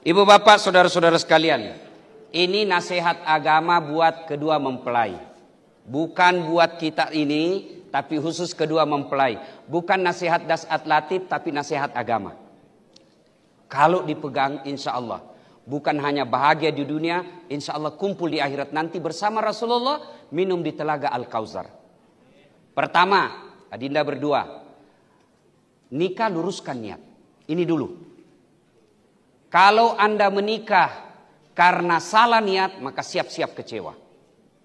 Ibu bapak saudara-saudara sekalian, ini nasihat agama buat kedua mempelai. Bukan buat kita ini, tapi khusus kedua mempelai. Bukan nasihat dasat latif, tapi nasihat agama. Kalau dipegang insya Allah, bukan hanya bahagia di dunia, insya Allah kumpul di akhirat nanti bersama Rasulullah minum di telaga Al-Kautsar. Pertama, adinda berdua, nikah luruskan niat. Ini dulu. Kalau Anda menikah karena salah niat, maka siap-siap kecewa.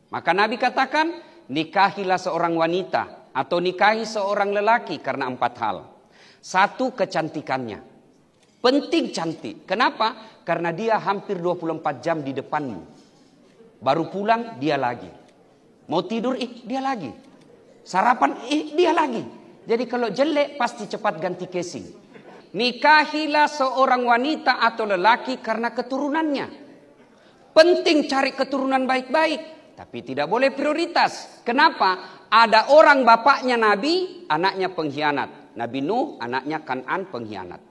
Maka Nabi katakan, nikahilah seorang wanita atau nikahi seorang lelaki karena 4 hal. 1, kecantikannya. Penting cantik. Kenapa? Karena dia hampir 24 jam di depanmu. Baru pulang, dia lagi. Mau tidur, dia lagi. Sarapan, dia lagi. Jadi kalau jelek, pasti cepat ganti casing. Nikahilah seorang wanita atau lelaki karena keturunannya. Penting cari keturunan baik-baik, tapi tidak boleh prioritas. Kenapa? Ada orang bapaknya Nabi, anaknya pengkhianat. Nabi Nuh, anaknya Kan'an pengkhianat.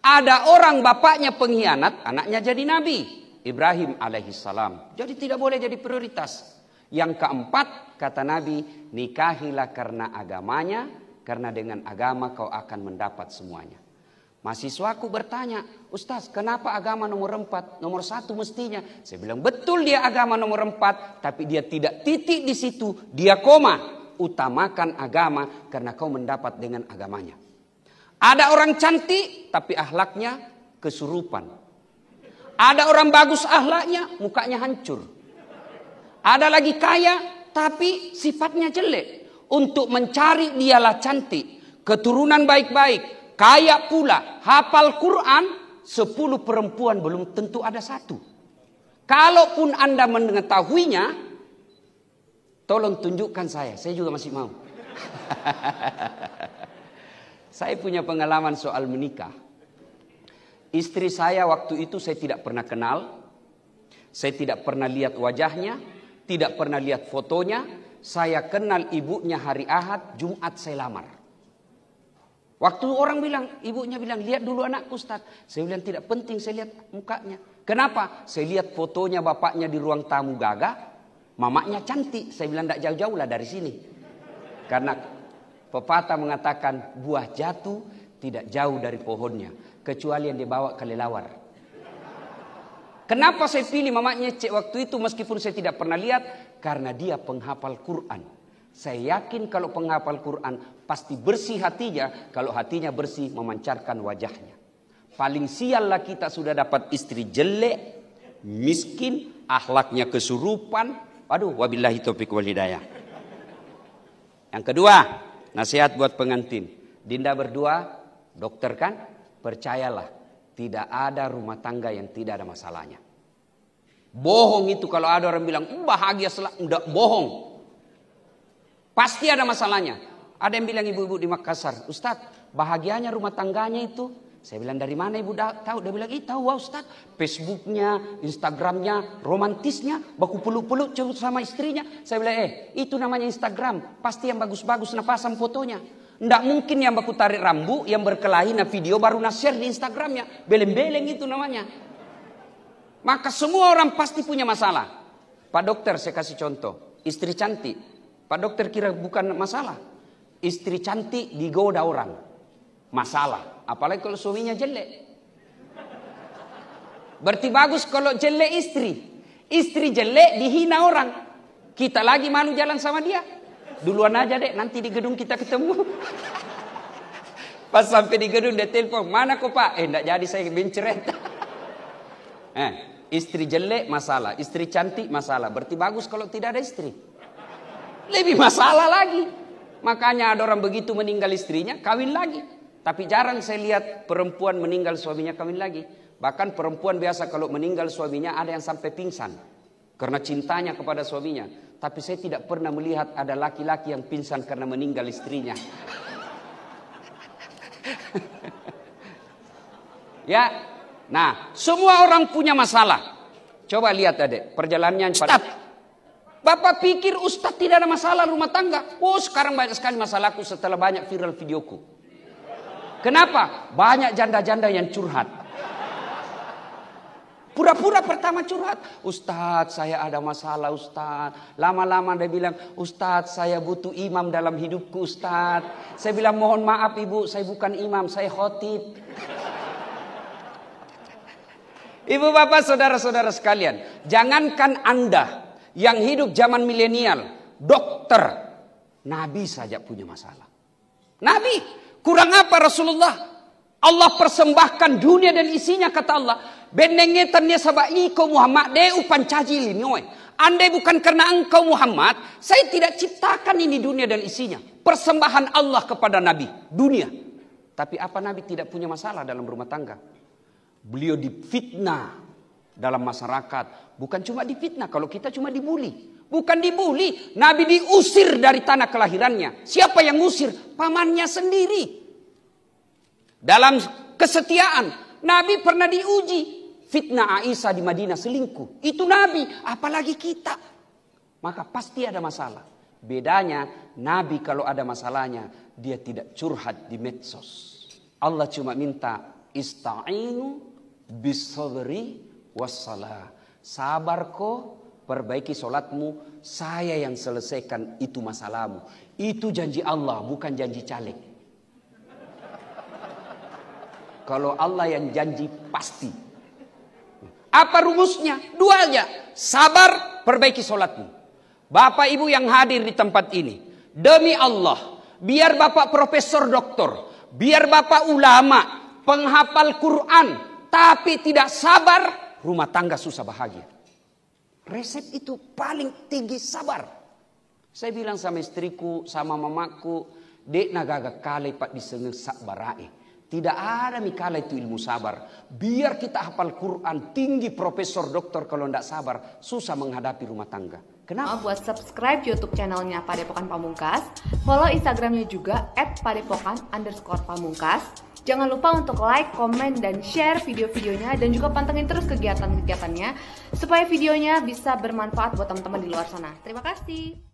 Ada orang bapaknya pengkhianat, anaknya jadi Nabi. Ibrahim alaihissalam. Jadi tidak boleh jadi prioritas. Yang keempat, kata Nabi, nikahilah karena agamanya, karena dengan agama kau akan mendapat semuanya. Mahasiswaku bertanya, Ustaz, kenapa agama nomor 4? Nomor 1 mestinya. Saya bilang, betul dia agama nomor 4, tapi dia tidak titik di situ, dia koma. Utamakan agama karena kau mendapat dengan agamanya. Ada orang cantik, tapi akhlaknya kesurupan. Ada orang bagus akhlaknya, mukanya hancur. Ada lagi kaya, tapi sifatnya jelek. Untuk mencari dialah cantik, keturunan baik-baik. Kaya pula, hafal Quran, 10 perempuan belum tentu ada 1. Kalaupun Anda mengetahuinya, tolong tunjukkan saya juga masih mau. Saya punya pengalaman soal menikah. Istri saya waktu itu saya tidak pernah kenal, saya tidak pernah lihat wajahnya, tidak pernah lihat fotonya. Saya kenal ibunya hari Ahad, Jumat saya lamar. Waktu orang bilang, ibunya bilang, lihat dulu anakku Ustaz. Saya bilang tidak penting, saya lihat mukanya. Kenapa? Saya lihat fotonya bapaknya di ruang tamu gagah, mamanya cantik. Saya bilang tidak jauh-jauh lah dari sini. Karena pepatah mengatakan buah jatuh tidak jauh dari pohonnya, kecuali yang dibawa kelelawar. Kenapa saya pilih mamanya cek waktu itu meskipun saya tidak pernah lihat? Karena dia penghafal Quran. Saya yakin kalau penghafal Quran pasti bersih hatinya. Kalau hatinya bersih memancarkan wajahnya. Paling siallah kita sudah dapat istri jelek, miskin, akhlaknya kesurupan. Aduh, wabillahi taufiq wal hidayah. Yang kedua, nasihat buat pengantin. Dinda berdua, dokter kan? Percayalah, tidak ada rumah tangga yang tidak ada masalahnya. Bohong itu kalau ada orang bilang bahagia enggak, bohong. Pasti ada masalahnya. Ada yang bilang ibu-ibu di Makassar, Ustaz, bahagianya rumah tangganya itu. Saya bilang dari mana ibu tahu? Dia bilang, tahu wah Ustaz. Facebooknya, Instagramnya, romantisnya, baku peluk-peluk sama istrinya. Saya bilang, itu namanya Instagram. Pasti yang bagus-bagus nah pasang fotonya. Nggak mungkin yang baku tarik rambut, yang berkelahi nah video baru nah share di Instagramnya. Beleng-beleng itu namanya. Maka semua orang pasti punya masalah. Pak dokter saya kasih contoh. Istri cantik. Pak dokter kira bukan masalah. Istri cantik digoda orang. Masalah. Apalagi kalau suaminya jelek. Berarti bagus kalau jelek istri. Istri jelek dihina orang. Kita lagi malu jalan sama dia. Duluan aja dek, nanti di gedung kita ketemu. Pas sampai di gedung dia telepon. Mana kok pak? Enggak jadi saya benceret. Istri jelek masalah. Istri cantik masalah. Berarti bagus kalau tidak ada istri. Lebih masalah lagi. Makanya ada orang begitu meninggal istrinya, kawin lagi. Tapi jarang saya lihat perempuan meninggal suaminya kawin lagi. Bahkan perempuan biasa kalau meninggal suaminya ada yang sampai pingsan. Karena cintanya kepada suaminya. Tapi saya tidak pernah melihat ada laki-laki yang pingsan karena meninggal istrinya. Ya, nah semua orang punya masalah. Coba lihat adek, perjalanannya Ustaz. Bapak pikir Ustaz tidak ada masalah rumah tangga? Oh sekarang banyak sekali masalahku setelah banyak viral videoku. Kenapa? Banyak janda-janda yang curhat. Pura-pura pertama curhat. Ustadz, saya ada masalah Ustadz. Lama-lama dia bilang, Ustadz, saya butuh imam dalam hidupku Ustadz. Saya bilang, mohon maaf ibu, saya bukan imam, saya khotib. Ibu bapak saudara-saudara sekalian, jangankan Anda yang hidup zaman milenial, dokter, Nabi saja punya masalah. Nabi, kurang apa Rasulullah? Allah persembahkan dunia dan isinya, kata Allah. Benengetannya sabai kau Muhammad deu pancaji linoi. Andai bukan karena engkau Muhammad, saya tidak ciptakan ini dunia dan isinya. Persembahan Allah kepada Nabi, dunia. Tapi apa Nabi tidak punya masalah dalam rumah tangga? Beliau difitnah dalam masyarakat. Bukan cuma difitnah, kalau kita cuma dibuli. Bukan dibuli, Nabi diusir dari tanah kelahirannya. Siapa yang ngusir? Pamannya sendiri. Dalam kesetiaan, Nabi pernah diuji. Fitnah Aisyah di Madinah selingkuh. Itu Nabi, apalagi kita. Maka pasti ada masalah. Bedanya, Nabi kalau ada masalahnya, dia tidak curhat di medsos. Allah cuma minta, ista'inu bisabri wassalah. Sabar kau, perbaiki solatmu, saya yang selesaikan itu masalahmu. Itu janji Allah, bukan janji caleg. Kalau Allah yang janji pasti. Apa rumusnya? Dua aja. Sabar, perbaiki solatmu. Bapak ibu yang hadir di tempat ini, demi Allah, biar bapak profesor doktor, biar bapak ulama, penghafal Quran, tapi tidak sabar, rumah tangga susah bahagia. Resep itu paling tinggi sabar. Saya bilang sama istriku, sama mamaku, dek nagaga kale pak disengesak barai. Tidak ada mikala itu ilmu sabar. Biar kita hafal Quran, tinggi profesor doktor, kalau tidak sabar, susah menghadapi rumah tangga. Kenapa? Buat subscribe YouTube channelnya Padepokan Pamungkas, follow Instagramnya juga @padepokan_pamungkas. Jangan lupa untuk like, komen, dan share video-videonya, dan juga pantengin terus kegiatan-kegiatannya supaya videonya bisa bermanfaat buat teman-teman di luar sana. Terima kasih.